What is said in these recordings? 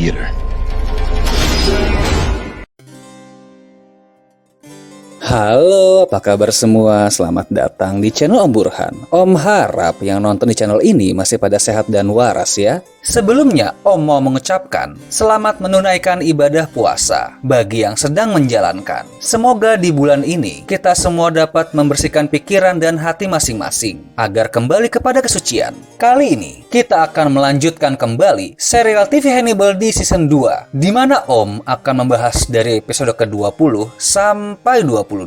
theater. Halo, apa kabar semua? Selamat datang di channel Om Burhan. Om harap yang nonton di channel ini masih pada sehat dan waras ya. Sebelumnya, Om mau mengucapkan selamat menunaikan ibadah puasa bagi yang sedang menjalankan. Semoga di bulan ini kita semua dapat membersihkan pikiran dan hati masing-masing agar kembali kepada kesucian. Kali ini kita akan melanjutkan kembali serial TV Hannibal di season 2, di mana Om akan membahas dari episode ke-20 sampai 22.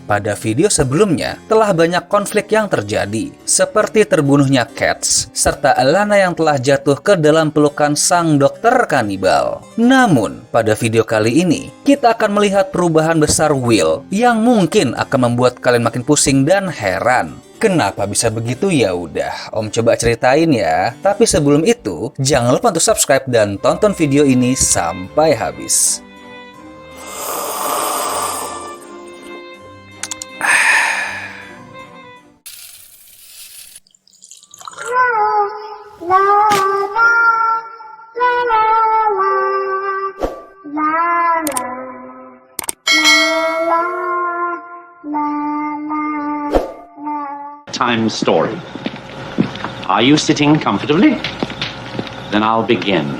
Pada video sebelumnya, telah banyak konflik yang terjadi, seperti terbunuhnya Katz, serta Alana yang telah jatuh ke dalam pelukan sang dokter kanibal. Namun, pada video kali ini, kita akan melihat perubahan besar Will, yang mungkin akan membuat kalian makin pusing dan heran. Kenapa bisa begitu? Ya udah, Om coba ceritain ya. Tapi sebelum itu, jangan lupa untuk subscribe dan tonton video ini sampai habis. Time story. Are you sitting comfortably? Then I'll begin.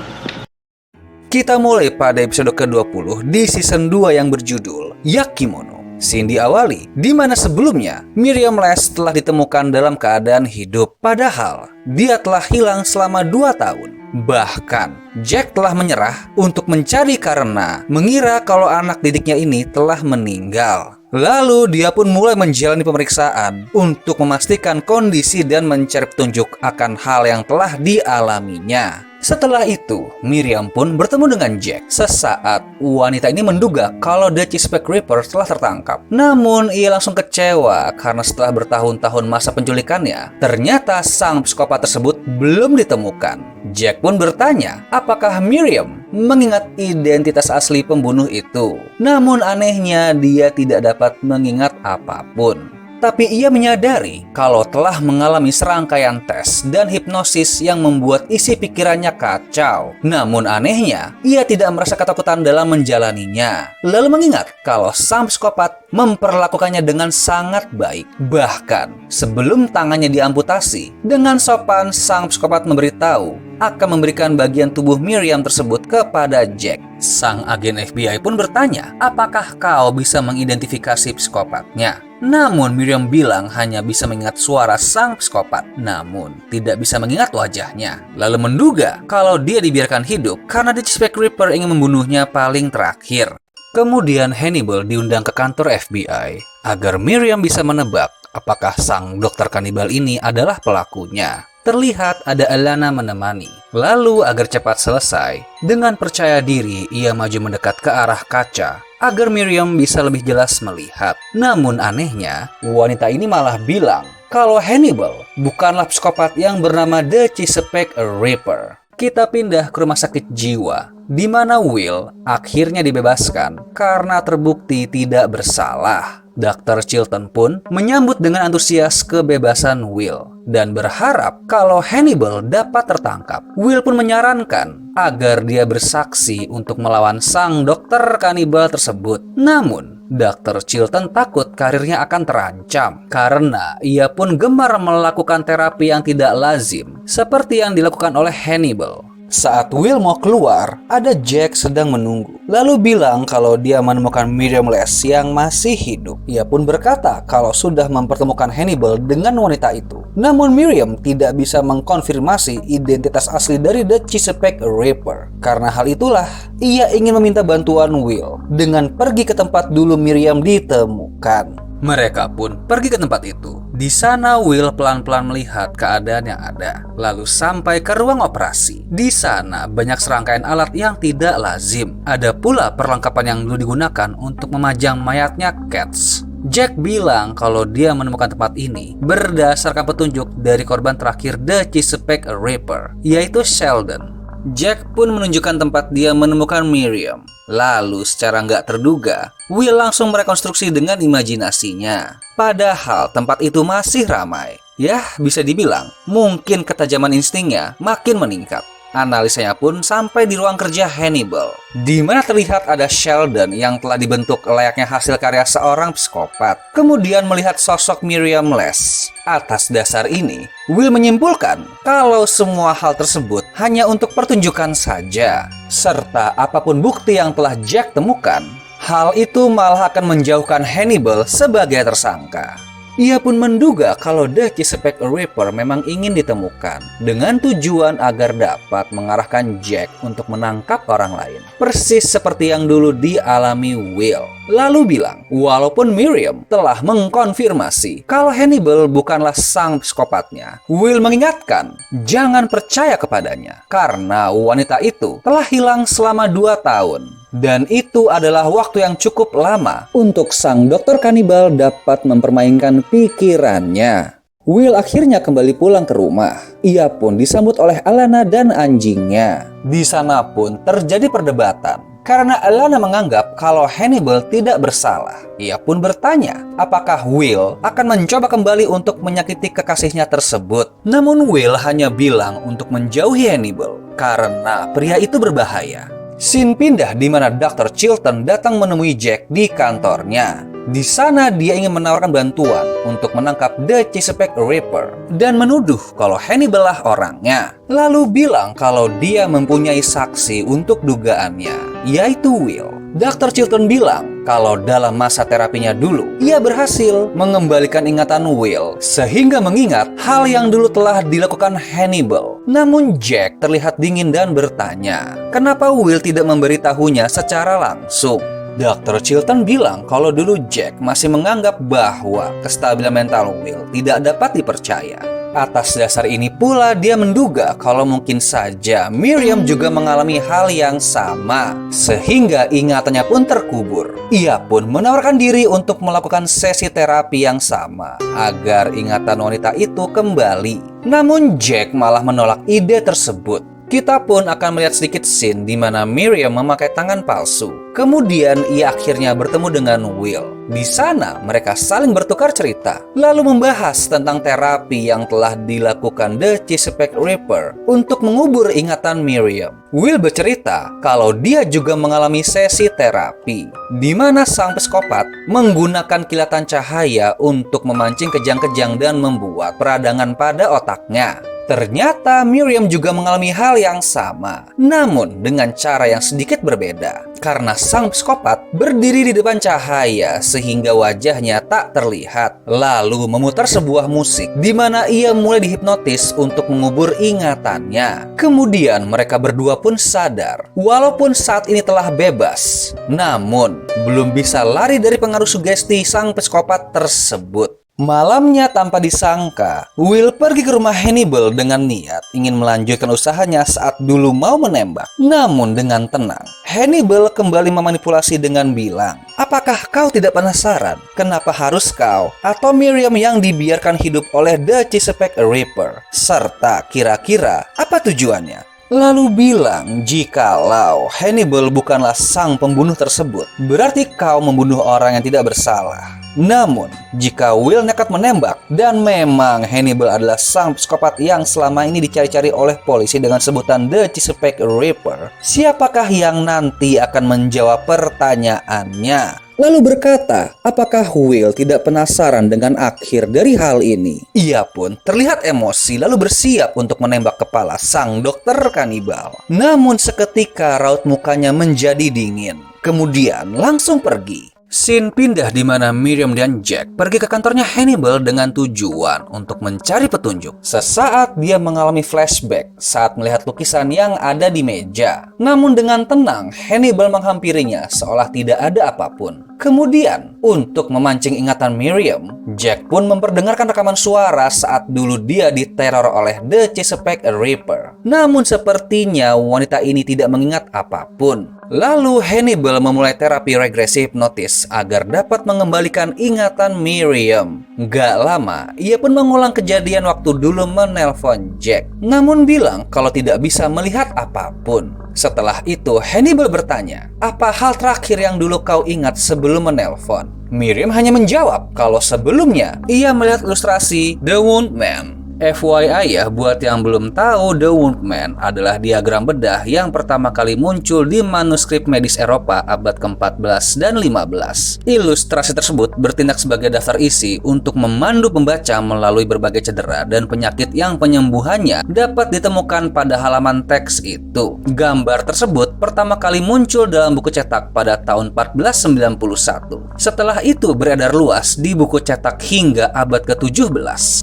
Kita mulai pada episode ke-20 di season 2 yang berjudul Yakimono. Scene diawali, di mana sebelumnya Miriam Les telah ditemukan dalam keadaan hidup, padahal dia telah hilang selama 2 tahun. Bahkan, Jack telah menyerah untuk mencari karena mengira kalau anak didiknya ini telah meninggal. Lalu dia pun mulai menjalani pemeriksaan untuk memastikan kondisi dan mencari petunjuk akan hal yang telah dialaminya. Setelah itu, Miriam pun bertemu dengan Jack. Sesaat, wanita ini menduga kalau The Chesapeake Ripper telah tertangkap. Namun, ia langsung kecewa karena setelah bertahun-tahun masa penculikannya, ternyata sang psikopat tersebut belum ditemukan. Jack pun bertanya, apakah Miriam mengingat identitas asli pembunuh itu? Namun anehnya, dia tidak dapat mengingat apapun. Tapi ia menyadari kalau telah mengalami serangkaian tes dan hipnosis yang membuat isi pikirannya kacau. Namun anehnya, ia tidak merasa ketakutan dalam menjalaninya. Lalu mengingat kalau sang psikopat memperlakukannya dengan sangat baik. Bahkan, sebelum tangannya diamputasi, dengan sopan sang psikopat memberitahu akan memberikan bagian tubuh Miriam tersebut kepada Jack. Sang agen FBI pun bertanya, apakah kau bisa mengidentifikasi psikopatnya? Namun Miriam bilang hanya bisa mengingat suara sang psikopat, namun tidak bisa mengingat wajahnya. Lalu menduga kalau dia dibiarkan hidup karena The Chesapeake Ripper ingin membunuhnya paling terakhir. Kemudian Hannibal diundang ke kantor FBI agar Miriam bisa menebak apakah sang dokter kanibal ini adalah pelakunya. Terlihat ada Alana menemani. Lalu agar cepat selesai, dengan percaya diri ia maju mendekat ke arah kaca agar Miriam bisa lebih jelas melihat. Namun anehnya, wanita ini malah bilang kalau Hannibal bukanlah psikopat yang bernama The Chesapeake Ripper. Kita pindah ke rumah sakit jiwa, di mana Will akhirnya dibebaskan karena terbukti tidak bersalah. Dr. Chilton pun menyambut dengan antusias kebebasan Will dan berharap kalau Hannibal dapat tertangkap. Will pun menyarankan agar dia bersaksi untuk melawan sang dokter kanibal tersebut. Namun, Dr. Chilton takut karirnya akan terancam karena ia pun gemar melakukan terapi yang tidak lazim seperti yang dilakukan oleh Hannibal. Saat Will mau keluar, ada Jack sedang menunggu. Lalu bilang kalau dia menemukan Miriam Les yang masih hidup. Ia pun berkata kalau sudah mempertemukan Hannibal dengan wanita itu. Namun Miriam tidak bisa mengkonfirmasi identitas asli dari The Chesapeake Ripper. Karena hal itulah, ia ingin meminta bantuan Will dengan pergi ke tempat dulu Miriam ditemukan. Mereka pun pergi ke tempat itu. Di sana Will pelan-pelan melihat keadaan yang ada, lalu sampai ke ruang operasi. Di sana banyak serangkaian alat yang tidak lazim. Ada pula perlengkapan yang dulu digunakan untuk memajang mayatnya Katz. Jack bilang kalau dia menemukan tempat ini berdasarkan petunjuk dari korban terakhir The Chesapeake Ripper, yaitu Sheldon. Jack pun menunjukkan tempat dia menemukan Miriam. Lalu secara nggak terduga, Will langsung merekonstruksi dengan imajinasinya. Padahal tempat itu masih ramai. Yah, bisa dibilang mungkin ketajaman instingnya makin meningkat. Analisanya pun sampai di ruang kerja Hannibal, di mana terlihat ada Sheldon yang telah dibentuk layaknya hasil karya seorang psikopat, kemudian melihat sosok Miriam Les. Atas dasar ini, Will menyimpulkan kalau semua hal tersebut hanya untuk pertunjukan saja, serta apapun bukti yang telah Jack temukan, hal itu malah akan menjauhkan Hannibal sebagai tersangka. Ia pun menduga kalau The Chesapeake Ripper memang ingin ditemukan dengan tujuan agar dapat mengarahkan Jack untuk menangkap orang lain. Persis seperti yang dulu dialami Will. Lalu bilang, walaupun Miriam telah mengkonfirmasi kalau Hannibal bukanlah sang psikopatnya, Will mengingatkan, jangan percaya kepadanya karena wanita itu telah hilang selama 2 tahun. Dan itu adalah waktu yang cukup lama untuk sang dokter kanibal dapat mempermainkan pikirannya. Will akhirnya kembali pulang ke rumah. Ia pun disambut oleh Alana dan anjingnya. Di sana pun terjadi perdebatan karena Alana menganggap kalau Hannibal tidak bersalah. Ia pun bertanya apakah Will akan mencoba kembali untuk menyakiti kekasihnya tersebut. Namun Will hanya bilang untuk menjauhi Hannibal karena pria itu berbahaya. Scene pindah di mana Dr. Chilton datang menemui Jack di kantornya. Di sana dia ingin menawarkan bantuan untuk menangkap The Chesapeake Ripper dan menuduh kalau Hannibal lah orangnya. Lalu bilang kalau dia mempunyai saksi untuk dugaannya, yaitu Will. Dr. Chilton bilang kalau dalam masa terapinya dulu, ia berhasil mengembalikan ingatan Will sehingga mengingat hal yang dulu telah dilakukan Hannibal. Namun Jack terlihat dingin dan bertanya, kenapa Will tidak memberitahunya secara langsung? Dr. Chilton bilang kalau dulu Jack masih menganggap bahwa kestabilan mental Will tidak dapat dipercaya. Atas dasar ini pula dia menduga kalau mungkin saja Miriam juga mengalami hal yang sama, sehingga ingatannya pun terkubur. Ia pun menawarkan diri untuk melakukan sesi terapi yang sama agar ingatan wanita itu kembali. Namun Jack malah menolak ide tersebut. Kita pun akan melihat sedikit scene di mana Miriam memakai tangan palsu. Kemudian ia akhirnya bertemu dengan Will. Di sana mereka saling bertukar cerita, lalu membahas tentang terapi yang telah dilakukan The Chesapeake Ripper untuk mengubur ingatan Miriam. Will bercerita kalau dia juga mengalami sesi terapi, di mana sang psikopat menggunakan kilatan cahaya untuk memancing kejang-kejang dan membuat peradangan pada otaknya. Ternyata Miriam juga mengalami hal yang sama, namun dengan cara yang sedikit berbeda. Karena sang psikopat berdiri di depan cahaya sehingga wajahnya tak terlihat, lalu memutar sebuah musik di mana ia mulai dihipnotis untuk mengubur ingatannya. Kemudian mereka berdua pun sadar, walaupun saat ini telah bebas, namun belum bisa lari dari pengaruh sugesti sang psikopat tersebut. Malamnya tanpa disangka, Will pergi ke rumah Hannibal dengan niat ingin melanjutkan usahanya saat dulu mau menembak. Namun dengan tenang, Hannibal kembali memanipulasi dengan bilang, apakah kau tidak penasaran kenapa harus kau atau Miriam yang dibiarkan hidup oleh The Chesapeake Ripper? Serta kira-kira apa tujuannya? Lalu bilang, jikalau Hannibal bukanlah sang pembunuh tersebut, berarti kau membunuh orang yang tidak bersalah. Namun, jika Will nekat menembak, dan memang Hannibal adalah sang psikopat yang selama ini dicari-cari oleh polisi dengan sebutan The Chesapeake Ripper, siapakah yang nanti akan menjawab pertanyaannya? Lalu berkata, apakah Will tidak penasaran dengan akhir dari hal ini? Ia pun terlihat emosi lalu bersiap untuk menembak kepala sang dokter kanibal. Namun seketika raut mukanya menjadi dingin. Kemudian langsung pergi. Scene pindah di mana Miriam dan Jack pergi ke kantornya Hannibal dengan tujuan untuk mencari petunjuk. Sesaat dia mengalami flashback saat melihat lukisan yang ada di meja. Namun dengan tenang, Hannibal menghampirinya seolah tidak ada apapun. Kemudian, untuk memancing ingatan Miriam, Jack pun memperdengarkan rekaman suara saat dulu dia diteror oleh The Chesapeake Ripper. Namun sepertinya wanita ini tidak mengingat apapun. Lalu Hannibal memulai terapi regresi hipnotis agar dapat mengembalikan ingatan Miriam. Gak lama, ia pun mengulang kejadian waktu dulu menelpon Jack, namun bilang kalau tidak bisa melihat apapun. Setelah itu, Hannibal bertanya, apa hal terakhir yang dulu kau ingat sebelum menelpon? Miriam hanya menjawab kalau sebelumnya ia melihat ilustrasi The Wound Man. FYI ya, buat yang belum tahu, The Wound Man adalah diagram bedah yang pertama kali muncul di manuskrip medis Eropa abad ke-14 dan 15. Ilustrasi tersebut bertindak sebagai daftar isi untuk memandu pembaca melalui berbagai cedera dan penyakit yang penyembuhannya dapat ditemukan pada halaman teks itu. Gambar tersebut pertama kali muncul dalam buku cetak pada tahun 1491. Setelah itu beredar luas di buku cetak hingga abad ke-17.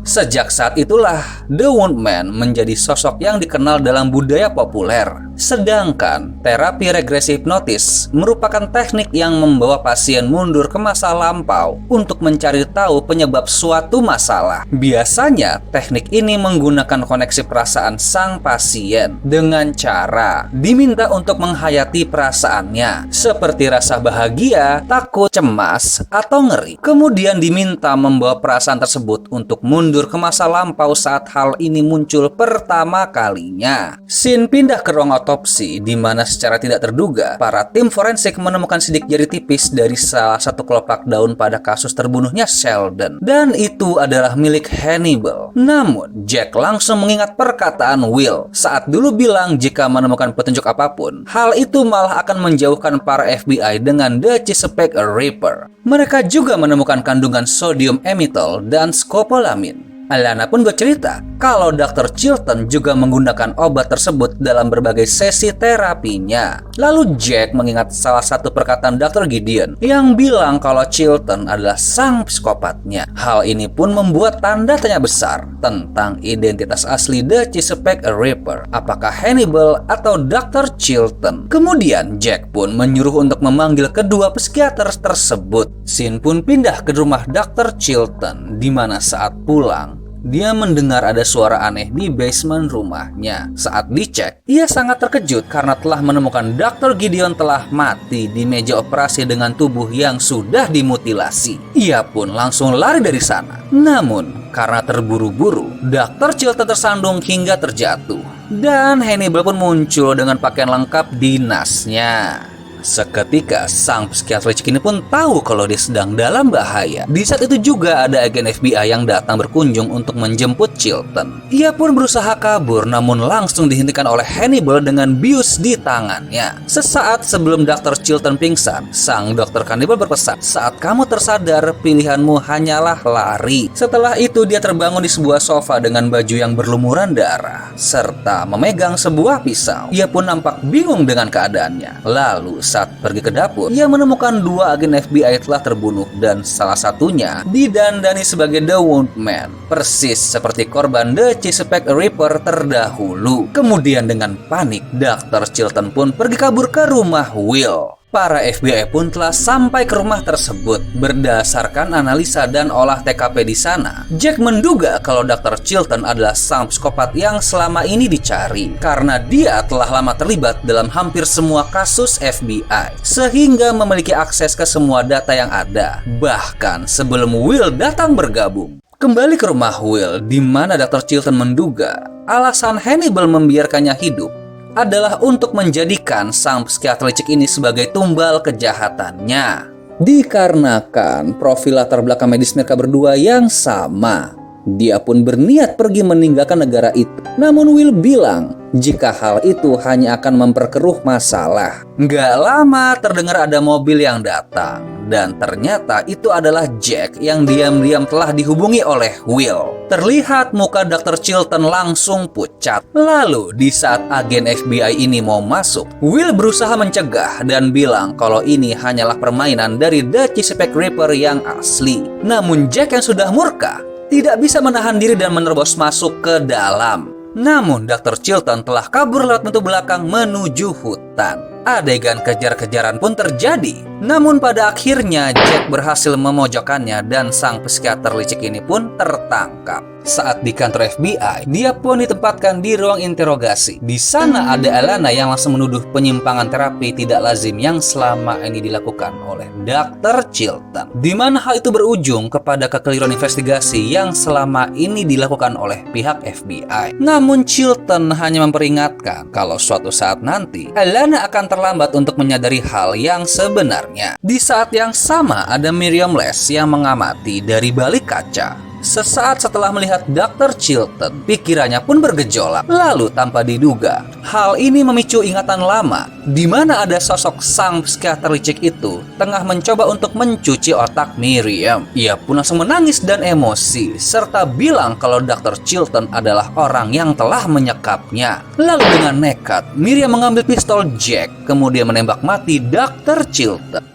Sejak saat itulah The Wound Man menjadi sosok yang dikenal dalam budaya populer. Sedangkan terapi regresi hipnotis merupakan teknik yang membawa pasien mundur ke masa lampau untuk mencari tahu penyebab suatu masalah. Biasanya teknik ini menggunakan koneksi perasaan sang pasien dengan cara diminta untuk menghayati perasaannya seperti rasa bahagia, takut, cemas, atau ngeri. Kemudian diminta membawa perasaan tersebut untuk mundur ke masa lampau saat hal ini muncul pertama kalinya. Scene pindah ke ruang otopsi di mana secara tidak terduga para tim forensik menemukan sidik jari tipis dari salah satu kelopak daun pada kasus terbunuhnya Sheldon, dan itu adalah milik Hannibal. Namun Jack langsung mengingat perkataan Will saat dulu bilang jika menemukan petunjuk apapun, hal itu malah akan menjauhkan para FBI dengan The Chesapeake Ripper. Mereka juga menemukan kandungan sodium emitol dan skopolamin. Alana pun bercerita kalau Dr. Chilton juga menggunakan obat tersebut dalam berbagai sesi terapinya. Lalu Jack mengingat salah satu perkataan Dr. Gideon yang bilang kalau Chilton adalah sang psikopatnya. Hal ini pun membuat tanda tanya besar tentang identitas asli The Chesapeake Ripper. Apakah Hannibal atau Dr. Chilton? Kemudian Jack pun menyuruh untuk memanggil kedua psikiater tersebut. Scene pun pindah ke rumah Dr. Chilton, di mana saat pulang dia mendengar ada suara aneh di basement rumahnya. Saat dicek, ia sangat terkejut karena telah menemukan Dr. Gideon telah mati di meja operasi dengan tubuh yang sudah dimutilasi. Ia pun langsung lari dari sana. Namun, karena terburu-buru, Dr. Chilton tersandung hingga terjatuh. Dan Hannibal pun muncul dengan pakaian lengkap dinasnya. Seketika, sang psikiater licik ini pun tahu kalau dia sedang dalam bahaya. Di saat itu juga ada agen FBI yang datang berkunjung untuk menjemput Chilton. Ia pun berusaha kabur, namun langsung dihentikan oleh Hannibal dengan bius di tangannya. Sesaat sebelum Dr. Chilton pingsan, sang dokter kanibal berpesan, "Saat kamu tersadar, pilihanmu hanyalah lari." Setelah itu, dia terbangun di sebuah sofa dengan baju yang berlumuran darah, serta memegang sebuah pisau. Ia pun nampak bingung dengan keadaannya. Lalu, saat pergi ke dapur, ia menemukan dua agen FBI telah terbunuh dan salah satunya didandani sebagai The Wound Man, persis seperti korban The Chesapeake Ripper terdahulu. Kemudian dengan panik, Dr. Chilton pun pergi kabur ke rumah Will. Para FBI pun telah sampai ke rumah tersebut. Berdasarkan analisa dan olah TKP di sana, Jack menduga kalau Dr. Chilton adalah sang psikopat yang selama ini dicari karena dia telah lama terlibat dalam hampir semua kasus FBI sehingga memiliki akses ke semua data yang ada, bahkan sebelum Will datang bergabung. Kembali ke rumah Will, di mana Dr. Chilton menduga alasan Hannibal membiarkannya hidup adalah untuk menjadikan sang psikiater licik ini sebagai tumbal kejahatannya. Dikarenakan profil latar belakang medis mereka berdua yang sama, dia pun berniat pergi meninggalkan negara itu. Namun Will bilang jika hal itu hanya akan memperkeruh masalah. Nggak lama terdengar ada mobil yang datang, dan ternyata itu adalah Jack yang diam-diam telah dihubungi oleh Will. Terlihat muka Dr. Chilton langsung pucat. Lalu di saat agen FBI ini mau masuk, Will berusaha mencegah dan bilang kalau ini hanyalah permainan dari The Chesapeake Ripper yang asli. Namun Jack yang sudah murka tidak bisa menahan diri dan menerobos masuk ke dalam. Namun Dr. Chilton telah kabur lewat pintu belakang menuju hutan. Adegan kejar-kejaran pun terjadi. Namun pada akhirnya Jack berhasil memojokkannya dan sang psikiater licik ini pun tertangkap. Saat di kantor FBI, dia pun ditempatkan di ruang interogasi. Di sana ada Alana yang langsung menuduh penyimpangan terapi tidak lazim yang selama ini dilakukan oleh Dr. Chilton. Di mana hal itu berujung kepada kekeliruan investigasi yang selama ini dilakukan oleh pihak FBI. Namun Chilton hanya memperingatkan kalau suatu saat nanti Alana akan terlambat untuk menyadari hal yang sebenarnya. Di saat yang sama ada Miriam Les yang mengamati dari balik kaca. sesaat setelah melihat Dr. Chilton, pikirannya pun bergejolak. Lalu tanpa diduga, hal ini memicu ingatan lama di mana ada sosok sang psikiater licik itu tengah mencoba untuk mencuci otak Miriam. Ia pun langsung menangis dan emosi serta bilang kalau Dr. Chilton adalah orang yang telah menyekapnya. Lalu dengan nekat, Miriam mengambil pistol Jack kemudian menembak mati Dr. Chilton.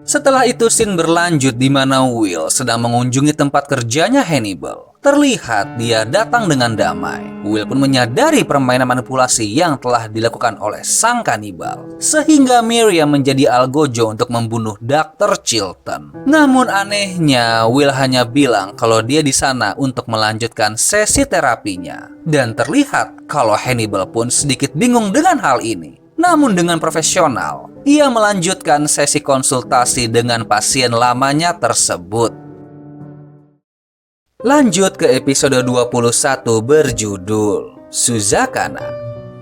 Setelah itu scene berlanjut di mana Will sedang mengunjungi tempat kerjanya Hannibal. Terlihat dia datang dengan damai. Will pun menyadari permainan manipulasi yang telah dilakukan oleh sang kanibal, sehingga Miriam menjadi algojo untuk membunuh Dr. Chilton. Namun anehnya, Will hanya bilang kalau dia di sana untuk melanjutkan sesi terapinya. Dan terlihat kalau Hannibal pun sedikit bingung dengan hal ini. Namun dengan profesional, ia melanjutkan sesi konsultasi dengan pasien lamanya tersebut. Lanjut ke episode 21 berjudul Suzakana.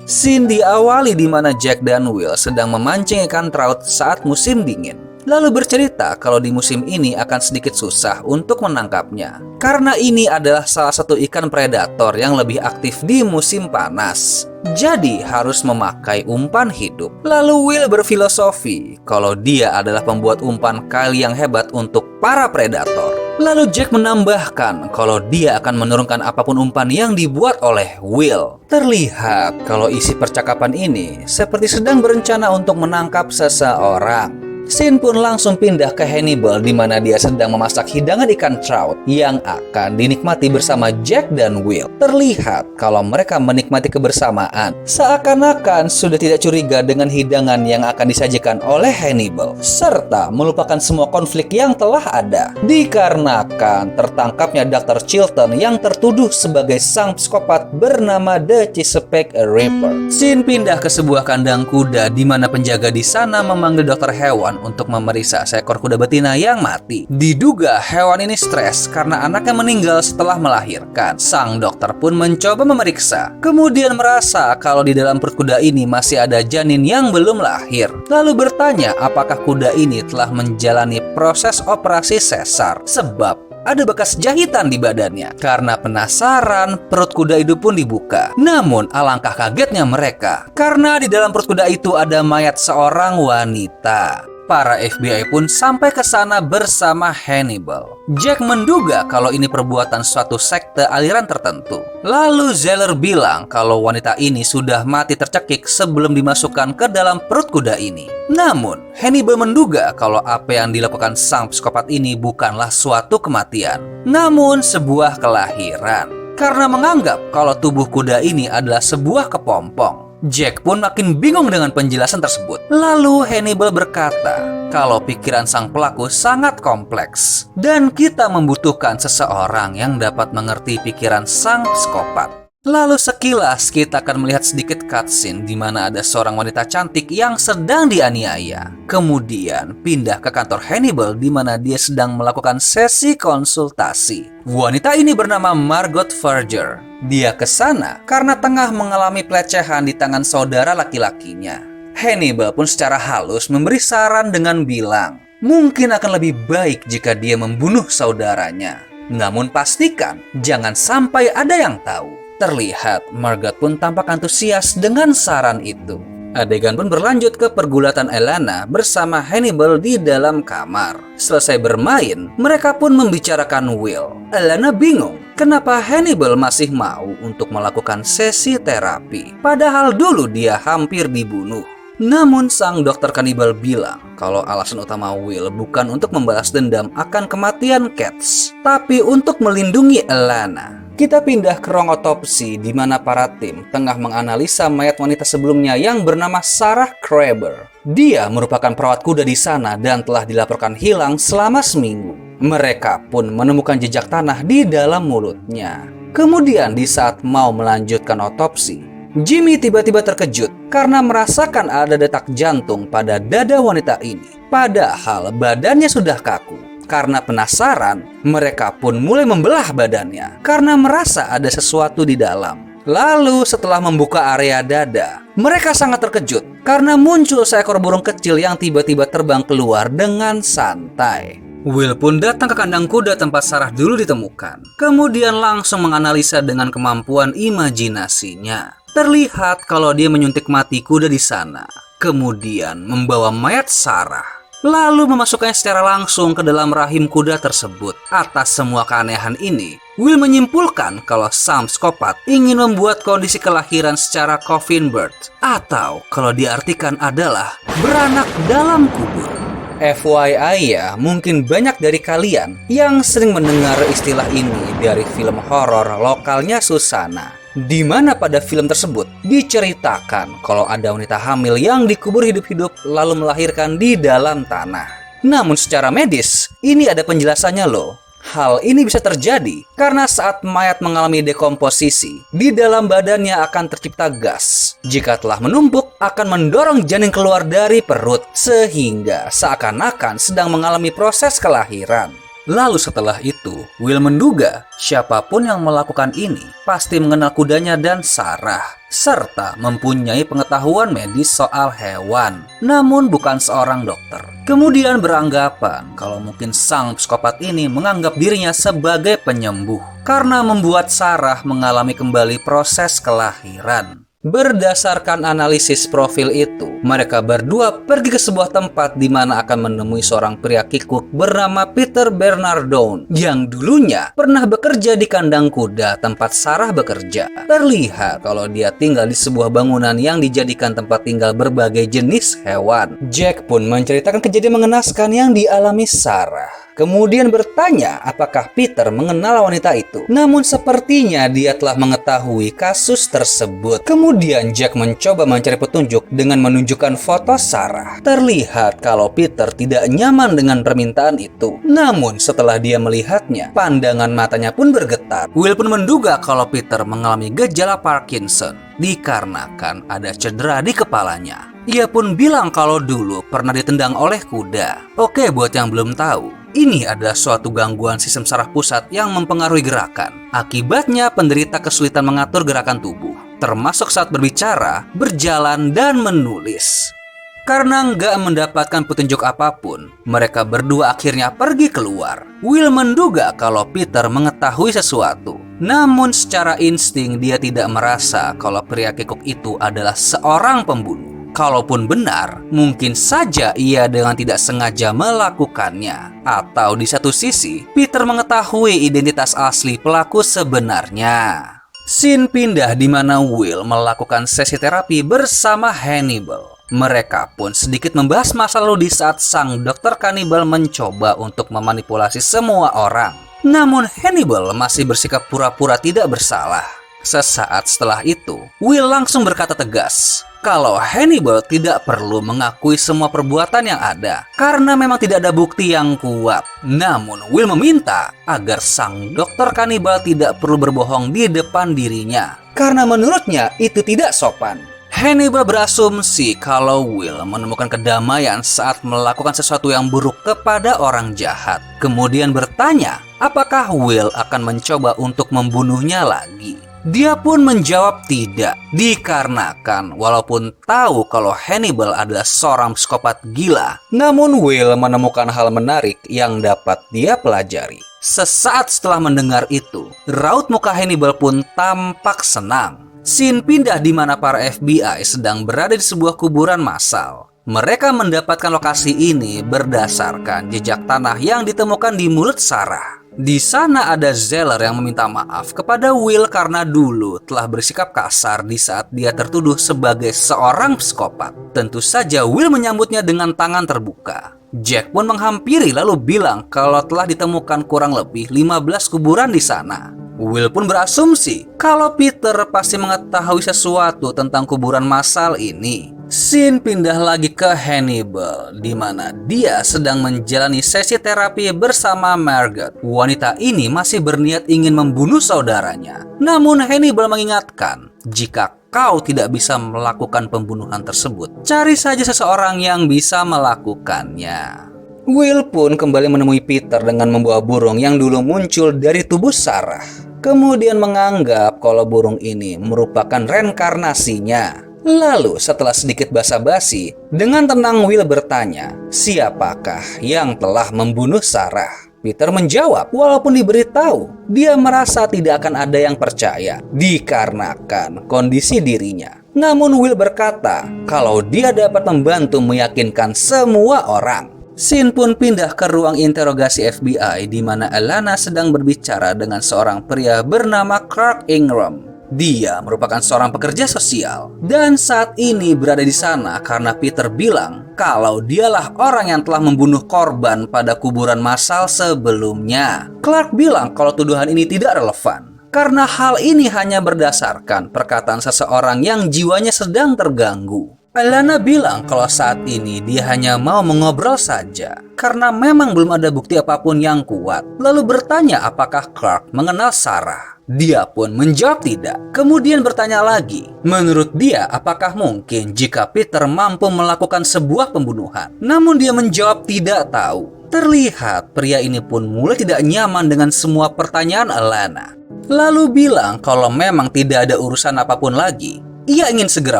Scene diawali di mana Jack dan Will sedang memancing ikan trout saat musim dingin. Lalu bercerita kalau di musim ini akan sedikit susah untuk menangkapnya. Karena ini adalah salah satu ikan predator yang lebih aktif di musim panas. Jadi harus memakai umpan hidup. Lalu Will berfilosofi kalau dia adalah pembuat umpan kail yang hebat untuk para predator. Lalu Jack menambahkan kalau dia akan menurunkan apapun umpan yang dibuat oleh Will. Terlihat kalau isi percakapan ini seperti sedang berencana untuk menangkap seseorang. Scene pun langsung pindah ke Hannibal di mana dia sedang memasak hidangan ikan trout yang akan dinikmati bersama Jack dan Will. Terlihat kalau mereka menikmati kebersamaan, seakan-akan sudah tidak curiga dengan hidangan yang akan disajikan oleh Hannibal, serta melupakan semua konflik yang telah ada. Dikarenakan tertangkapnya Dr. Chilton yang tertuduh sebagai sang psikopat bernama The Chesapeake Ripper. Scene pindah ke sebuah kandang kuda di mana penjaga di sana memanggil dokter hewan untuk memeriksa seekor kuda betina yang mati. Diduga hewan ini stres karena anaknya meninggal setelah melahirkan. Sang dokter pun mencoba memeriksa, kemudian merasa kalau di dalam perut kuda ini masih ada janin yang belum lahir. Lalu bertanya apakah kuda ini telah menjalani proses operasi sesar sebab ada bekas jahitan di badannya. Karena penasaran, perut kuda itu pun dibuka. Namun alangkah kagetnya mereka karena di dalam perut kuda itu ada mayat seorang wanita. Para FBI pun sampai ke sana bersama Hannibal. Jack menduga kalau ini perbuatan suatu sekte aliran tertentu. Lalu Zeller bilang kalau wanita ini sudah mati tercekik sebelum dimasukkan ke dalam perut kuda ini. Namun, Hannibal menduga kalau apa yang dilakukan sang psikopat ini bukanlah suatu kematian, namun sebuah kelahiran. Karena menganggap kalau tubuh kuda ini adalah sebuah kepompong. Jack pun makin bingung dengan penjelasan tersebut. Lalu Hannibal berkata kalau pikiran sang pelaku sangat kompleks dan kita membutuhkan seseorang yang dapat mengerti pikiran sang psikopat. Lalu sekilas kita akan melihat sedikit cutscene di mana ada seorang wanita cantik yang sedang dianiaya. Kemudian pindah ke kantor Hannibal di mana dia sedang melakukan sesi konsultasi. Wanita ini bernama Margot Verger. Dia ke sana karena tengah mengalami pelecehan di tangan saudara laki-lakinya. Hannibal pun secara halus memberi saran dengan bilang, mungkin akan lebih baik jika dia membunuh saudaranya. Namun pastikan jangan sampai ada yang tahu. Terlihat Margot pun tampak antusias dengan saran itu. Adegan pun berlanjut ke pergulatan Elena bersama Hannibal di dalam kamar. Selesai bermain, mereka pun membicarakan Will. Elena bingung kenapa Hannibal masih mau untuk melakukan sesi terapi, padahal dulu dia hampir dibunuh. Namun sang dokter kanibal bilang kalau alasan utama Will bukan untuk membalas dendam akan kematian Cats, tapi untuk melindungi Elena. Kita pindah ke ruang otopsi di mana para tim tengah menganalisa mayat wanita sebelumnya yang bernama Sarah Kraber. Dia merupakan perawat kuda di sana dan telah dilaporkan hilang selama seminggu. Mereka pun menemukan jejak tanah di dalam mulutnya. Kemudian di saat mau melanjutkan otopsi, Jimmy tiba-tiba terkejut karena merasakan ada detak jantung pada dada wanita ini. Padahal badannya sudah kaku. Karena penasaran, mereka pun mulai membelah badannya karena merasa ada sesuatu di dalam. Lalu setelah membuka area dada, mereka sangat terkejut karena muncul seekor burung kecil yang tiba-tiba terbang keluar dengan santai. Will pun datang ke kandang kuda tempat Sarah dulu ditemukan. Kemudian langsung menganalisa dengan kemampuan imajinasinya. Terlihat kalau dia menyuntik mati kuda di sana. Kemudian membawa mayat Sarah. Lalu memasukkannya secara langsung ke dalam rahim kuda tersebut. Atas semua keanehan ini, Will menyimpulkan kalau sang psikopat ingin membuat kondisi kelahiran secara coffin birth. Atau kalau diartikan adalah beranak dalam kubur. FYI ya, mungkin banyak dari kalian yang sering mendengar istilah ini dari film horor lokalnya Susana, di mana pada film tersebut diceritakan kalau ada wanita hamil yang dikubur hidup-hidup lalu melahirkan di dalam tanah. Namun secara medis, ini ada penjelasannya loh. Hal ini bisa terjadi karena saat mayat mengalami dekomposisi, di dalam badannya akan tercipta gas. Jika telah menumpuk, akan mendorong janin keluar dari perut, sehingga seakan-akan sedang mengalami proses kelahiran. Lalu setelah itu, Will menduga siapapun yang melakukan ini pasti mengenal kudanya dan Sarah, serta mempunyai pengetahuan medis soal hewan, namun bukan seorang dokter. Kemudian beranggapan kalau mungkin sang psikopat ini menganggap dirinya sebagai penyembuh karena membuat Sarah mengalami kembali proses kelahiran. Berdasarkan analisis profil itu, mereka berdua pergi ke sebuah tempat di mana akan menemui seorang pria kikuk bernama Peter Bernardone yang dulunya pernah bekerja di kandang kuda tempat Sarah bekerja. Terlihat kalau dia tinggal di sebuah bangunan yang dijadikan tempat tinggal berbagai jenis hewan. Jack pun menceritakan kejadian mengenaskan yang dialami Sarah. Kemudian bertanya apakah Peter mengenal wanita itu. Namun sepertinya dia telah mengetahui kasus tersebut. Kemudian Jack mencoba mencari petunjuk dengan menunjukkan foto Sarah. Terlihat kalau Peter tidak nyaman dengan permintaan itu. Namun setelah dia melihatnya, pandangan matanya pun bergetar. Will pun menduga kalau Peter mengalami gejala Parkinson dikarenakan ada cedera di kepalanya. Ia pun bilang kalau dulu pernah ditendang oleh kuda. Oke, buat yang belum tahu, ini adalah suatu gangguan sistem saraf pusat yang mempengaruhi gerakan. Akibatnya penderita kesulitan mengatur gerakan tubuh, termasuk saat berbicara, berjalan, dan menulis. Karena nggak mendapatkan petunjuk apapun, mereka berdua akhirnya pergi keluar. Will menduga kalau Peter mengetahui sesuatu. Namun secara insting dia tidak merasa kalau pria kikuk itu adalah seorang pembunuh. Kalaupun benar, mungkin saja ia dengan tidak sengaja melakukannya. Atau di satu sisi, Peter mengetahui identitas asli pelaku sebenarnya. Scene pindah di mana Will melakukan sesi terapi bersama Hannibal. Mereka pun sedikit membahas masa lalu di saat sang dokter kanibal mencoba untuk memanipulasi semua orang. Namun Hannibal masih bersikap pura-pura tidak bersalah. Sesaat setelah itu, Will langsung berkata tegas kalau Hannibal tidak perlu mengakui semua perbuatan yang ada karena memang tidak ada bukti yang kuat. Namun Will meminta agar sang dokter kanibal tidak perlu berbohong di depan dirinya karena menurutnya itu tidak sopan. Hannibal berasumsi kalau Will menemukan kedamaian saat melakukan sesuatu yang buruk kepada orang jahat. Kemudian bertanya apakah Will akan mencoba untuk membunuhnya lagi. Dia pun menjawab tidak, dikarenakan walaupun tahu kalau Hannibal adalah seorang psikopat gila, namun Will menemukan hal menarik yang dapat dia pelajari. Sesaat setelah mendengar itu, raut muka Hannibal pun tampak senang. Scene pindah di mana para FBI sedang berada di sebuah kuburan massal. Mereka mendapatkan lokasi ini berdasarkan jejak tanah yang ditemukan di mulut Sarah. Di sana ada Zeller yang meminta maaf kepada Will karena dulu telah bersikap kasar di saat dia tertuduh sebagai seorang psikopat. Tentu saja Will menyambutnya dengan tangan terbuka. Jack pun menghampiri lalu bilang kalau telah ditemukan kurang lebih 15 kuburan di sana. Will pun berasumsi kalau Peter pasti mengetahui sesuatu tentang kuburan massal ini. Scene pindah lagi ke Hannibal, di mana dia sedang menjalani sesi terapi bersama Margot. Wanita ini masih berniat ingin membunuh saudaranya. Namun Hannibal mengingatkan, jika kau tidak bisa melakukan pembunuhan tersebut, cari saja seseorang yang bisa melakukannya. Will pun kembali menemui Peter dengan membawa burung yang dulu muncul dari tubuh Sarah. Kemudian menganggap kalau burung ini merupakan reinkarnasinya. Lalu setelah sedikit basa-basi, dengan tenang Will bertanya, siapakah yang telah membunuh Sarah? Peter menjawab, walaupun diberitahu, dia merasa tidak akan ada yang percaya dikarenakan kondisi dirinya. Namun Will berkata kalau dia dapat membantu meyakinkan semua orang. Scene pun pindah ke ruang interogasi FBI di mana Alana sedang berbicara dengan seorang pria bernama Clark Ingram. Dia merupakan seorang pekerja sosial dan saat ini berada di sana karena Peter bilang kalau dialah orang yang telah membunuh korban pada kuburan massal sebelumnya. Clark bilang kalau tuduhan ini tidak relevan karena hal ini hanya berdasarkan perkataan seseorang yang jiwanya sedang terganggu. Alana bilang kalau saat ini dia hanya mau mengobrol saja karena memang belum ada bukti apapun yang kuat. Lalu bertanya apakah Clark mengenal Sarah. Dia pun menjawab tidak. Kemudian bertanya lagi, menurut dia apakah mungkin jika Peter mampu melakukan sebuah pembunuhan? Namun dia menjawab tidak tahu. Terlihat pria ini pun mulai tidak nyaman dengan semua pertanyaan Alana. Lalu bilang kalau memang tidak ada urusan apapun lagi, ia ingin segera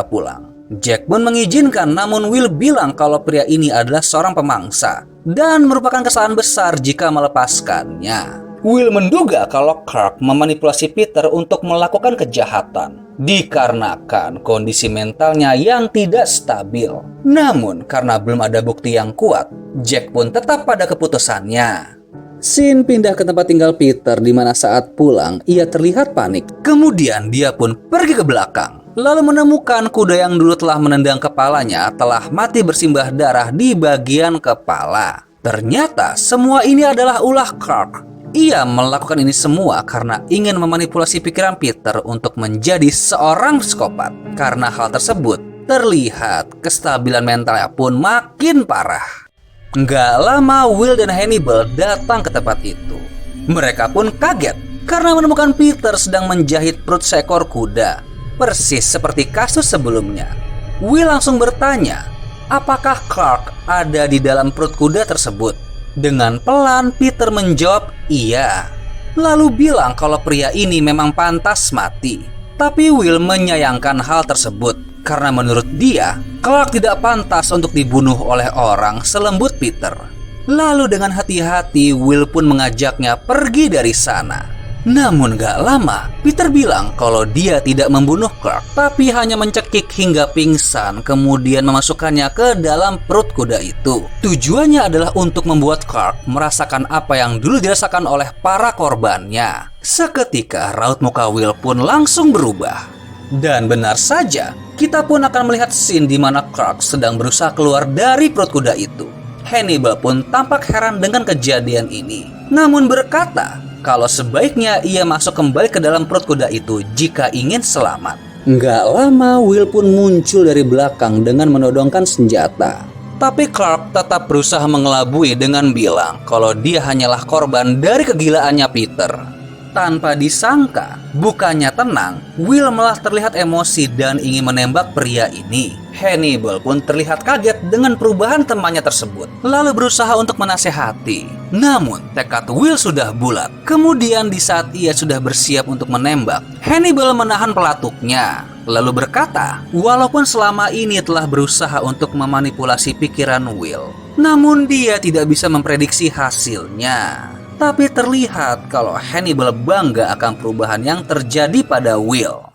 pulang. Jack pun mengizinkan, namun Will bilang kalau pria ini adalah seorang pemangsa dan merupakan kesalahan besar jika melepaskannya. Will menduga kalau Clark memanipulasi Peter untuk melakukan kejahatan dikarenakan kondisi mentalnya yang tidak stabil. Namun karena belum ada bukti yang kuat, Jack pun tetap pada keputusannya. Scene pindah ke tempat tinggal Peter di mana saat pulang ia terlihat panik. Kemudian dia pun pergi ke belakang, lalu menemukan kuda yang dulu telah menendang kepalanya telah mati bersimbah darah di bagian kepala. Ternyata semua ini adalah ulah Clark. Ia melakukan ini semua karena ingin memanipulasi pikiran Peter untuk menjadi seorang psikopat. Karena hal tersebut, terlihat kestabilan mentalnya pun makin parah. Nggak lama Will dan Hannibal datang ke tempat itu. Mereka pun kaget karena menemukan Peter sedang menjahit perut seekor kuda, persis seperti kasus sebelumnya. Will langsung bertanya, apakah Clark ada di dalam perut kuda tersebut? Dengan pelan Peter menjawab iya. Lalu bilang kalau pria ini memang pantas mati. Tapi Will menyayangkan hal tersebut karena menurut dia Clark tidak pantas untuk dibunuh oleh orang selembut Peter. Lalu dengan hati-hati Will pun mengajaknya pergi dari sana. Namun gak lama Peter bilang kalau dia tidak membunuh Clark, tapi hanya mencekik hingga pingsan kemudian memasukkannya ke dalam perut kuda itu. Tujuannya adalah untuk membuat Clark merasakan apa yang dulu dirasakan oleh para korbannya. Seketika raut muka Will pun langsung berubah. Dan benar saja, kita pun akan melihat scene di mana Clark sedang berusaha keluar dari perut kuda itu. Hannibal pun tampak heran dengan kejadian ini, namun berkata kalau sebaiknya ia masuk kembali ke dalam perut kuda itu jika ingin selamat. Nggak lama Will pun muncul dari belakang dengan menodongkan senjata. Tapi Clark tetap berusaha mengelabui dengan bilang kalau dia hanyalah korban dari kegilaannya Peter. Tanpa disangka, bukannya tenang, Will malah terlihat emosi dan ingin menembak pria ini. Hannibal pun terlihat kaget dengan perubahan temannya tersebut, lalu berusaha untuk menasehati. Namun, tekad Will sudah bulat. Kemudian di saat ia sudah bersiap untuk menembak, Hannibal menahan pelatuknya, lalu berkata, walaupun selama ini telah berusaha untuk memanipulasi pikiran Will, namun dia tidak bisa memprediksi hasilnya. Tapi terlihat kalau Hannibal bangga akan perubahan yang terjadi pada Will.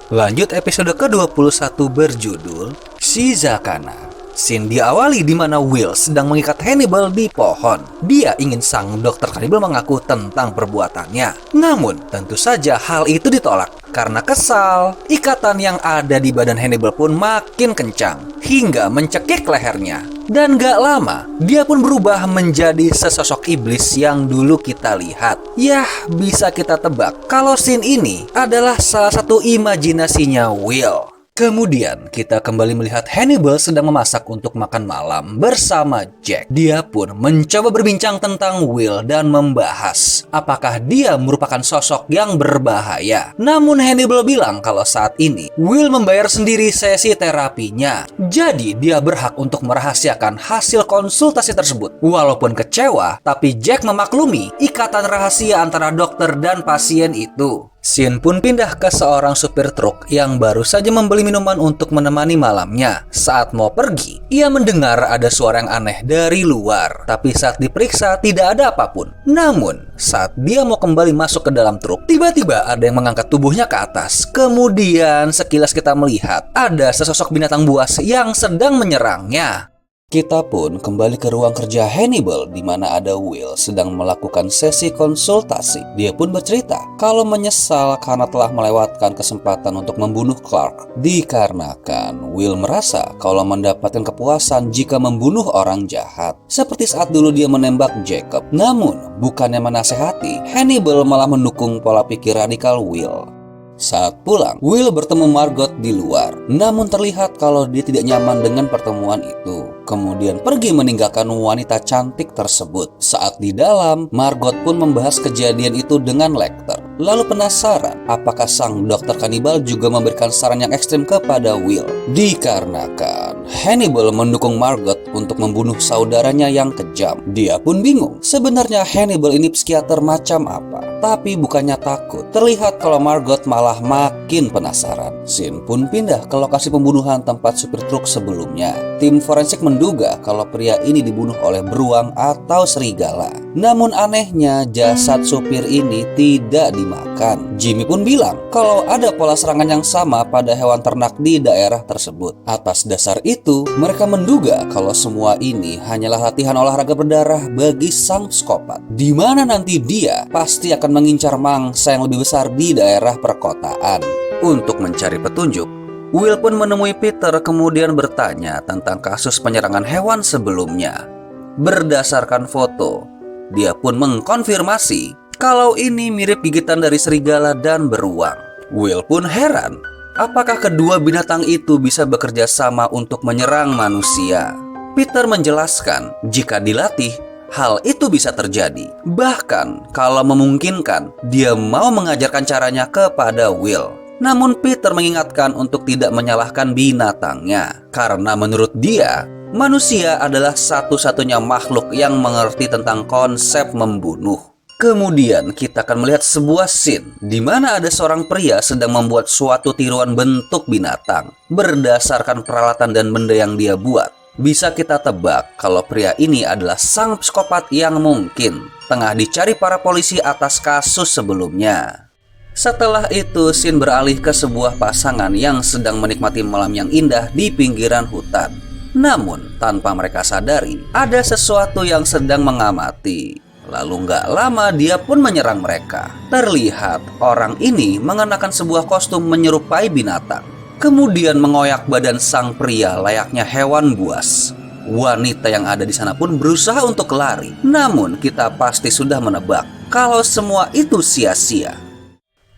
Lanjut episode ke-21 berjudul Shizakana. Scene diawali di mana Will sedang mengikat Hannibal di pohon. Dia ingin sang dokter Hannibal mengaku tentang perbuatannya. Namun, tentu saja hal itu ditolak. Karena kesal, ikatan yang ada di badan Hannibal pun makin kencang hingga mencekik lehernya. Dan gak lama, dia pun berubah menjadi sesosok iblis yang dulu kita lihat. Yah, bisa kita tebak kalau scene ini adalah salah satu imajinasinya Will. Kemudian kita kembali melihat Hannibal sedang memasak untuk makan malam bersama Jack. Dia pun mencoba berbincang tentang Will dan membahas apakah dia merupakan sosok yang berbahaya. Namun Hannibal bilang kalau saat ini Will membayar sendiri sesi terapinya. Jadi dia berhak untuk merahasiakan hasil konsultasi tersebut. Walaupun kecewa, tapi Jack memaklumi ikatan rahasia antara dokter dan pasien itu. Scene pun pindah ke seorang supir truk yang baru saja membeli minuman untuk menemani malamnya. Saat mau pergi, ia mendengar ada suara yang aneh dari luar. Tapi saat diperiksa, tidak ada apapun. Namun, saat dia mau kembali masuk ke dalam truk, tiba-tiba ada yang mengangkat tubuhnya ke atas. Kemudian, sekilas kita melihat ada sesosok binatang buas yang sedang menyerangnya. Kita pun kembali ke ruang kerja Hannibal di mana ada Will sedang melakukan sesi konsultasi. Dia pun bercerita kalau menyesal karena telah melewatkan kesempatan untuk membunuh Clark. Dikarenakan Will merasa kalau mendapatkan kepuasan jika membunuh orang jahat. Seperti saat dulu dia menembak Jacob. Namun, bukannya menasehati, Hannibal malah mendukung pola pikir radikal Will. Saat pulang, Will bertemu Margot di luar. Namun terlihat kalau dia tidak nyaman dengan pertemuan itu. Kemudian pergi meninggalkan wanita cantik tersebut. Saat di dalam, Margot pun membahas kejadian itu dengan Lecter. Lalu penasaran, apakah sang dokter kanibal juga memberikan saran yang ekstrim kepada Will? Dikarenakan Hannibal mendukung Margot untuk membunuh saudaranya yang kejam. Dia pun bingung, sebenarnya Hannibal ini psikiater macam apa? Tapi bukannya takut, terlihat kalau Margot malah makin penasaran. Scene pun pindah ke lokasi pembunuhan tempat supir truk sebelumnya. Tim forensik menduga kalau pria ini dibunuh oleh beruang atau serigala. Namun anehnya jasad supir ini tidak dimakan. Jimmy pun bilang kalau ada pola serangan yang sama pada hewan ternak di daerah tersebut. Atas dasar itu, mereka menduga kalau semua ini hanyalah latihan olahraga berdarah bagi sang psikopat, di mana nanti dia pasti akan mengincar mangsa yang lebih besar di daerah perkotaan. Untuk mencari petunjuk, Will pun menemui Peter kemudian bertanya tentang kasus penyerangan hewan sebelumnya. Berdasarkan foto, dia pun mengkonfirmasi kalau ini mirip gigitan dari serigala dan beruang. Will pun heran, apakah kedua binatang itu bisa bekerja sama untuk menyerang manusia? Peter menjelaskan, jika dilatih, hal itu bisa terjadi. Bahkan, kalau memungkinkan, dia mau mengajarkan caranya kepada Will. Namun Peter mengingatkan untuk tidak menyalahkan binatangnya. Karena menurut dia, manusia adalah satu-satunya makhluk yang mengerti tentang konsep membunuh. Kemudian kita akan melihat sebuah scene di mana ada seorang pria sedang membuat suatu tiruan bentuk binatang berdasarkan peralatan dan benda yang dia buat. Bisa kita tebak kalau pria ini adalah sang psikopat yang mungkin tengah dicari para polisi atas kasus sebelumnya. Setelah itu, scene beralih ke sebuah pasangan yang sedang menikmati malam yang indah di pinggiran hutan. Namun, tanpa mereka sadari, ada sesuatu yang sedang mengamati. Lalu nggak lama dia pun menyerang mereka. Terlihat orang ini mengenakan sebuah kostum menyerupai binatang. Kemudian mengoyak badan sang pria layaknya hewan buas. Wanita yang ada di sana pun berusaha untuk lari. Namun kita pasti sudah menebak kalau semua itu sia-sia.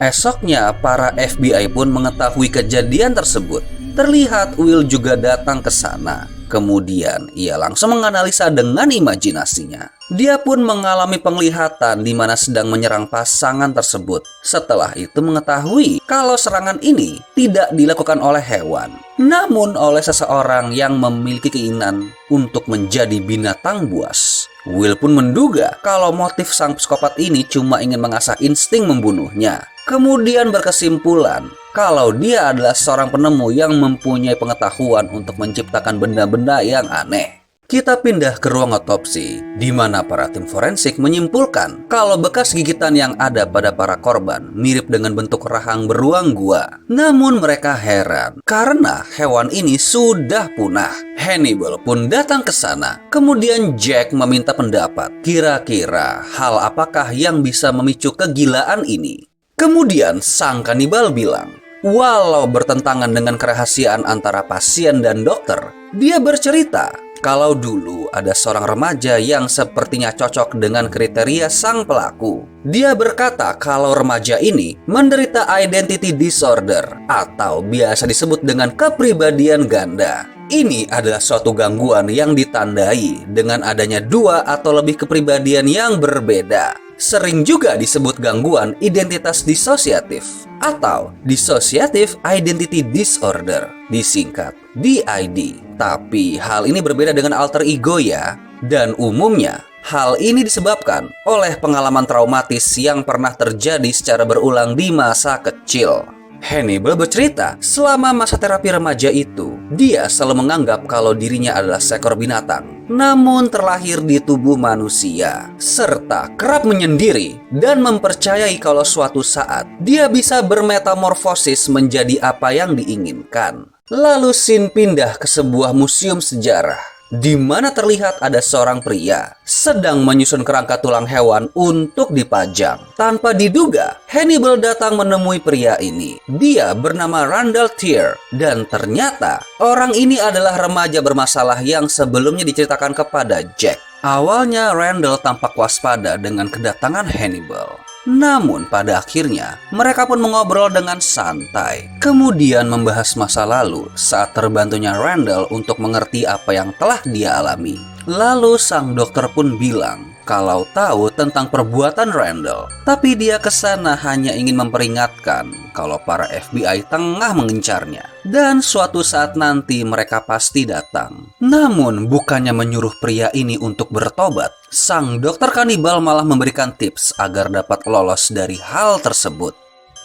Esoknya para FBI pun mengetahui kejadian tersebut. Terlihat Will juga datang ke sana. Kemudian ia langsung menganalisa dengan imajinasinya. Dia pun mengalami penglihatan di mana sedang menyerang pasangan tersebut. Setelah itu mengetahui kalau serangan ini tidak dilakukan oleh hewan, namun oleh seseorang yang memiliki keinginan untuk menjadi binatang buas. Will pun menduga kalau motif sang psikopat ini cuma ingin mengasah insting membunuhnya. Kemudian berkesimpulan kalau dia adalah seorang penemu yang mempunyai pengetahuan untuk menciptakan benda-benda yang aneh. Kita pindah ke ruang otopsi, di mana para tim forensik menyimpulkan kalau bekas gigitan yang ada pada para korban mirip dengan bentuk rahang beruang gua. Namun mereka heran karena hewan ini sudah punah. Hannibal pun datang ke sana. Kemudian Jack meminta pendapat, kira-kira hal apakah yang bisa memicu kegilaan ini. Kemudian sang kanibal bilang, walau bertentangan dengan kerahasiaan antara pasien dan dokter, dia bercerita kalau dulu ada seorang remaja yang sepertinya cocok dengan kriteria sang pelaku. Dia berkata kalau remaja ini menderita identity disorder atau biasa disebut dengan kepribadian ganda. Ini adalah suatu gangguan yang ditandai dengan adanya dua atau lebih kepribadian yang berbeda. Sering juga disebut gangguan identitas disosiatif atau Dissociative Identity Disorder, disingkat DID. Tapi hal ini berbeda dengan alter ego ya. Dan umumnya Hal ini disebabkan oleh pengalaman traumatis yang pernah terjadi secara berulang di masa kecil. Hannibal bercerita, selama masa terapi remaja itu, dia selalu menganggap kalau dirinya adalah seekor binatang, namun terlahir di tubuh manusia, serta kerap menyendiri dan mempercayai kalau suatu saat dia bisa bermetamorfosis menjadi apa yang diinginkan. Lalu scene pindah ke sebuah museum sejarah, di mana terlihat ada seorang pria sedang menyusun kerangka tulang hewan untuk dipajang. Tanpa diduga, Hannibal datang menemui pria ini. Dia bernama Randall Tear, dan ternyata orang ini adalah remaja bermasalah yang sebelumnya diceritakan kepada Jack. Awalnya Randall tampak waspada dengan kedatangan Hannibal. Namun pada akhirnya mereka pun mengobrol dengan santai, kemudian membahas masa lalu saat terbantunya Randall untuk mengerti apa yang telah dia alami. Lalu sang dokter pun bilang kalau tahu tentang perbuatan Randall, tapi dia kesana hanya ingin memperingatkan kalau para FBI tengah mengincarnya dan suatu saat nanti mereka pasti datang. Namun bukannya menyuruh pria ini untuk bertobat, sang dokter kanibal malah memberikan tips agar dapat lolos dari hal tersebut.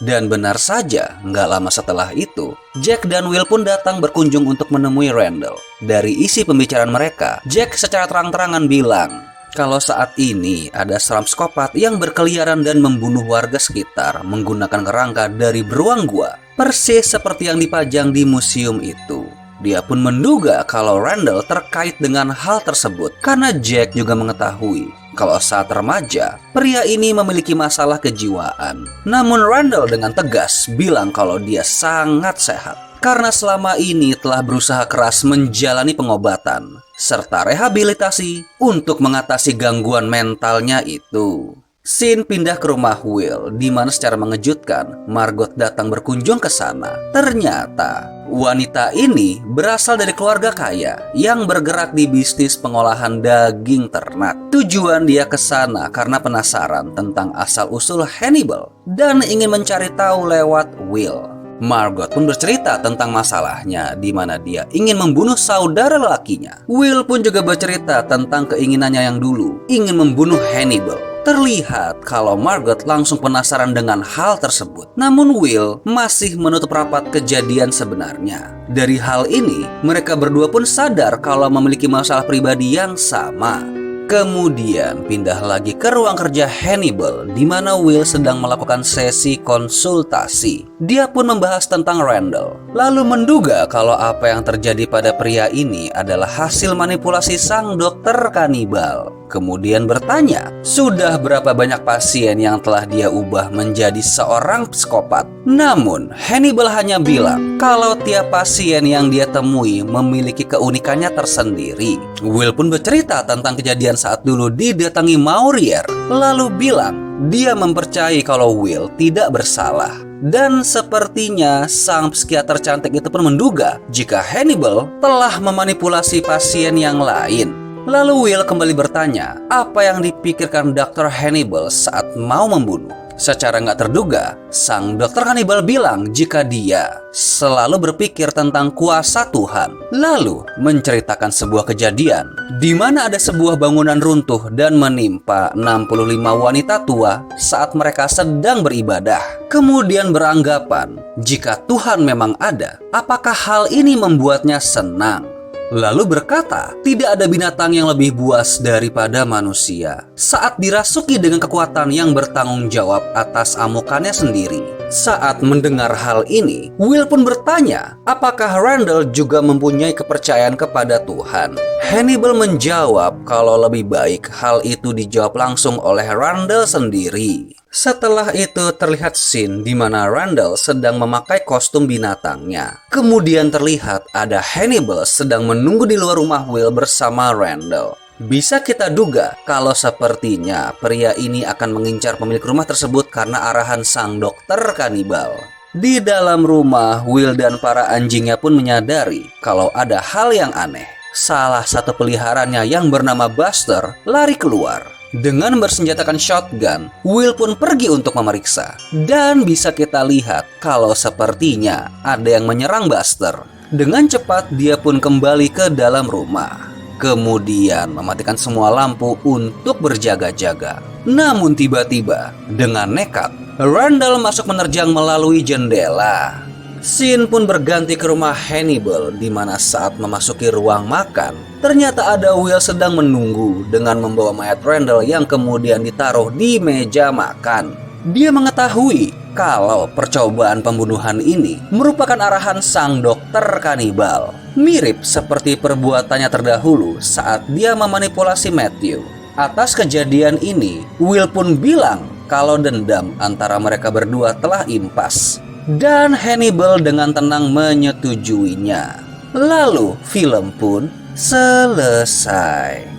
Dan benar saja, nggak lama setelah itu, Jack dan Will pun datang berkunjung untuk menemui Randall. Dari isi pembicaraan mereka, Jack secara terang-terangan bilang kalau saat ini ada seorang psikopat yang berkeliaran dan membunuh warga sekitar menggunakan kerangka dari beruang gua, persis seperti yang dipajang di museum itu. Dia pun menduga kalau Randall terkait dengan hal tersebut karena Jack juga mengetahui kalau saat remaja, pria ini memiliki masalah kejiwaan. Namun Randall dengan tegas bilang kalau dia sangat sehat karena selama ini telah berusaha keras menjalani pengobatan serta rehabilitasi untuk mengatasi gangguan mentalnya itu. Scene pindah ke rumah Will, di mana secara mengejutkan Margot datang berkunjung ke sana. Ternyata wanita ini berasal dari keluarga kaya yang bergerak di bisnis pengolahan daging ternak. Tujuan dia ke sana karena penasaran tentang asal-usul Hannibal dan ingin mencari tahu lewat Will. Margot pun bercerita tentang masalahnya di mana dia ingin membunuh saudara lelakinya. Will pun juga bercerita tentang keinginannya yang dulu ingin membunuh Hannibal. Terlihat kalau Margot langsung penasaran dengan hal tersebut. Namun Will masih menutup rapat kejadian sebenarnya. Dari hal ini, mereka berdua pun sadar kalau memiliki masalah pribadi yang sama. Kemudian pindah lagi ke ruang kerja Hannibal, di mana Will sedang melakukan sesi konsultasi. Dia pun membahas tentang Randall, lalu menduga kalau apa yang terjadi pada pria ini adalah hasil manipulasi sang dokter kanibal. Kemudian bertanya, sudah berapa banyak pasien yang telah dia ubah menjadi seorang psikopat? Namun, Hannibal hanya bilang kalau tiap pasien yang dia temui memiliki keunikannya tersendiri. Will pun bercerita tentang kejadian saat dulu didatangi Maurier, lalu bilang dia mempercayai kalau Will tidak bersalah. Dan sepertinya sang psikiater cantik itu pun menduga jika Hannibal telah memanipulasi pasien yang lain. Lalu Will kembali bertanya apa yang dipikirkan Dr. Hannibal saat mau membunuh. Secara nggak terduga, sang dokter kanibal bilang jika dia selalu berpikir tentang kuasa Tuhan. Lalu menceritakan sebuah kejadian di mana ada sebuah bangunan runtuh dan menimpa 65 wanita tua saat mereka sedang beribadah. Kemudian beranggapan jika Tuhan memang ada, apakah hal ini membuatnya senang? Lalu berkata, tidak ada binatang yang lebih buas daripada manusia saat dirasuki dengan kekuatan yang bertanggung jawab atas amukannya sendiri. Saat mendengar hal ini, Will pun bertanya, apakah Randall juga mempunyai kepercayaan kepada Tuhan? Hannibal menjawab kalau lebih baik hal itu dijawab langsung oleh Randall sendiri. Setelah itu terlihat scene di mana Randall sedang memakai kostum binatangnya. Kemudian terlihat ada Hannibal sedang menunggu di luar rumah Will bersama Randall. Bisa kita duga kalau sepertinya pria ini akan mengincar pemilik rumah tersebut karena arahan sang dokter kanibal. Di dalam rumah, Will dan para anjingnya pun menyadari kalau ada hal yang aneh. Salah satu peliharaannya yang bernama Buster lari keluar. Dengan bersenjatakan shotgun, Will pun pergi untuk memeriksa. Dan bisa kita lihat kalau sepertinya ada yang menyerang Buster. Dengan cepat dia pun kembali ke dalam rumah. kemudian mematikan semua lampu untuk berjaga-jaga. Namun tiba-tiba, dengan nekat, Randall masuk menerjang melalui jendela. Scene pun berganti ke rumah Hannibal, di mana saat memasuki ruang makan, ternyata ada Will sedang menunggu dengan membawa mayat Randall yang kemudian ditaruh di meja makan. Dia mengetahui kalau percobaan pembunuhan ini merupakan arahan sang dokter kanibal. Mirip seperti perbuatannya terdahulu saat dia memanipulasi Matthew. Atas kejadian ini, Will pun bilang kalau dendam antara mereka berdua telah impas. Dan Hannibal dengan tenang menyetujuinya. Lalu film pun selesai.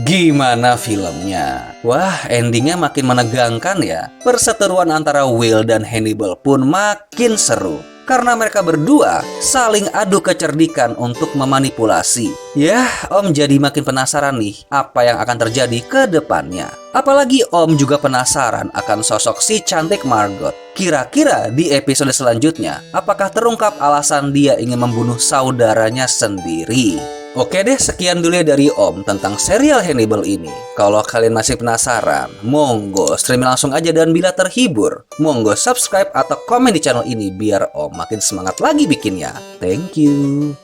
Gimana filmnya? Wah, endingnya makin menegangkan ya. Perseteruan antara Will dan Hannibal pun makin seru karena mereka berdua saling adu kecerdikan untuk memanipulasi. Yah, Om jadi makin penasaran nih apa yang akan terjadi ke depannya. Apalagi Om juga penasaran akan sosok si cantik Margot. Kira-kira di episode selanjutnya, apakah terungkap alasan dia ingin membunuh saudaranya sendiri? Oke deh, sekian dulu ya dari Om tentang serial Hannibal ini. Kalau kalian masih penasaran, monggo streaming langsung aja, dan bila terhibur, monggo subscribe atau komen di channel ini biar Om makin semangat lagi bikinnya. Thank you.